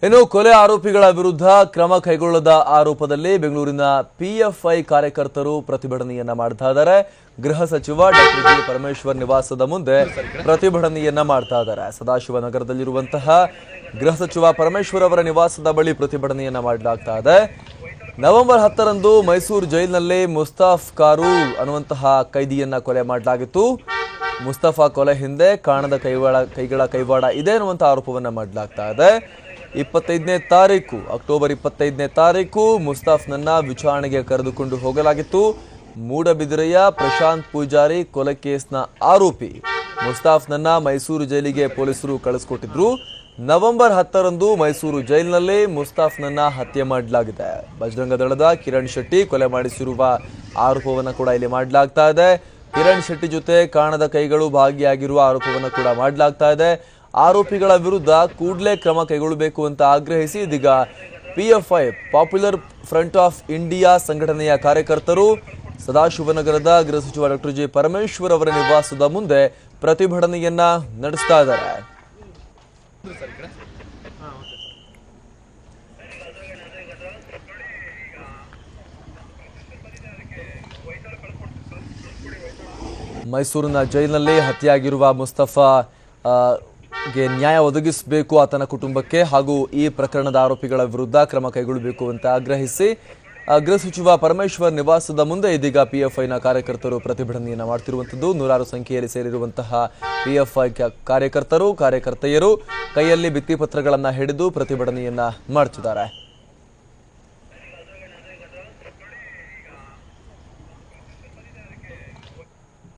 ಇನ್ನು ಕೊಲೆ ಆರೋಪಿಗಳ ವಿರುದ್ಧ ಕ್ರಮ ಕೈಗೊಳ್ಳದ ಆರೋಪದಲ್ಲಿ ಬೆಂಗಳೂರಿನ ಪಿಎಫ್ಐ ಕಾರ್ಯಕರ್ತರು ಪ್ರತಿಭಟನೆಯನ್ನ ಮಾಡ್ತಾ ಇದ್ದಾರೆ. ಗೃಹ ಸಚಿವ ಡಾಕ್ಟರ್ ಜಿ ಪರಮೇಶ್ವರ್ ನಿವಾಸದ ಮುಂದೆ ಪ್ರತಿಭಟನೆಯನ್ನ ಮಾಡ್ತಾ ಇದ್ದಾರೆ. ಸದಾಶಿವನಗರದಲ್ಲಿರುವಂತಹ ಗೃಹ ಸಚಿವ ಪರಮೇಶ್ವರ್ ಅವರ ನಿವಾಸದ ಬಳಿ ಪ್ರತಿಭಟನೆಯನ್ನ ಮಾಡಲಾಗ್ತಾ ಇದೆ. ನವೆಂಬರ್ 10ರಂದು ಮೈಸೂರು ಜೈಲಿನಲ್ಲಿ ಮುಸ್ತಫಾ ಕಾರು ಅನ್ನುವಂತಹ ಕೈದಿಯನ್ನ ಕೊಲೆ ಮಾಡಲಾಗಿತ್ತು. ಮುಸ್ತಫಾ ಕೊಲೆ ಹಿಂದೆ ಕಾಣದ ಕೈಗಳ ಕೈವಾಡ ಇದೆ ಅನ್ನುವಂತ ಆರೋಪವನ್ನ ಮಾಡಲಾಗ್ತಾ ಇದೆ. ಅಕ್ಟೋಬರ್ 25ನೇ ತಾರೀಕು ಮುಸ್ತಫಾನನ್ನ ವಿಚಾರಣೆಗೆ ಕರೆದುಕೊಂಡು ಹೋಗಲಾಗಿತ್ತು. ಮೂಡಬಿದಿರೆಯ ಪ್ರಶಾಂತ್ ಪೂಜಾರಿ ಕೊಲೆ ಕೇಸ್ನ ಆರೋಪಿ ಮುಸ್ತಫಾನನ್ನ ಮೈಸೂರು ಜೈಲಿಗೆ ಪೊಲೀಸರು ಕಳಿಸಿಕೊಟ್ಟಿದ್ರು. ನವೆಂಬರ್ 10ರಂದು ಮೈಸೂರು ಜೈಲಿನಲ್ಲಿ ಮುಸ್ತಫಾನನ್ನ ಹತ್ಯೆ ಮಾಡಲಾಗಿದೆ. ಬಜರಂಗ ದಳದ ಕಿರಣ್ ಶೆಟ್ಟಿ ಕೊಲೆ ಮಾಡಿಸಿರುವ ಆರೋಪವನ್ನು ಕೂಡ ಇಲ್ಲಿ ಮಾಡಲಾಗ್ತಾ ಇದೆ. ಕಿರಣ್ ಶೆಟ್ಟಿ ಜೊತೆ ಕಾಣದ ಕೈಗಳು ಭಾಗಿಯಾಗಿರುವ ಆರೋಪವನ್ನು ಕೂಡ ಮಾಡಲಾಗ್ತಾ ಇದೆ. ಆರೋಪಿಗಳ ವಿರುದ್ಧ ಕೂಡಲೇ ಕ್ರಮ ಕೈಗೊಳ್ಳಬೇಕು ಅಂತ ಆಗ್ರಹಿಸಿ ಇದೀಗ PFI popular front of India ಸಂಘಟನೆಯ ಕಾರ್ಯಕರ್ತರು ಸದಾಶಿವನಗರದ ಗೃಹ ಸಚಿವ ಡಾಕ್ಟರ್ ಜಿ ಪರಮೇಶ್ವರ್ ಅವರ ನಿವಾಸದ ಮುಂದೆ ಪ್ರತಿಭಟನೆಯನ್ನ ನಡೆಸ್ತಾ ಇದ್ದಾರೆ. ಮೈಸೂರಿನ ಜೈಲಿನಲ್ಲಿ ಹತ್ಯೆಯಾಗಿರುವ ಮುಸ್ತಫಾ ಗೆ ನ್ಯಾಯ ಒದಗಿಸಬೇಕು, ಆತನ ಕುಟುಂಬಕ್ಕೆ ಹಾಗೂ ಈ ಪ್ರಕರಣದ ಆರೋಪಿಗಳ ವಿರುದ್ಧ ಕ್ರಮ ಕೈಗೊಳ್ಳಬೇಕು ಅಂತ ಆಗ್ರಹಿಸಿ ಗೃಹ ಸಚಿವ ಪರಮೇಶ್ವರ್ ನಿವಾಸದ ಮುಂದೆ ಇದೀಗ ಪಿಎಫ್ಐನ ಕಾರ್ಯಕರ್ತರು ಪ್ರತಿಭಟನೆಯನ್ನ ಮಾಡ್ತಿರುವಂತದ್ದು. ನೂರಾರು ಸಂಖ್ಯೆಯಲ್ಲಿ ಸೇರಿರುವಂತಹ ಪಿಎಫ್ಐ ಕಾರ್ಯಕರ್ತರು ಕಾರ್ಯಕರ್ತೆಯರು ಕೈಯಲ್ಲಿ ಭಿತ್ತಿಪತ್ರಗಳನ್ನ ಹಿಡಿದು ಪ್ರತಿಭಟನೆಯನ್ನ ಮಾಡ್ತಿದ್ದಾರೆ.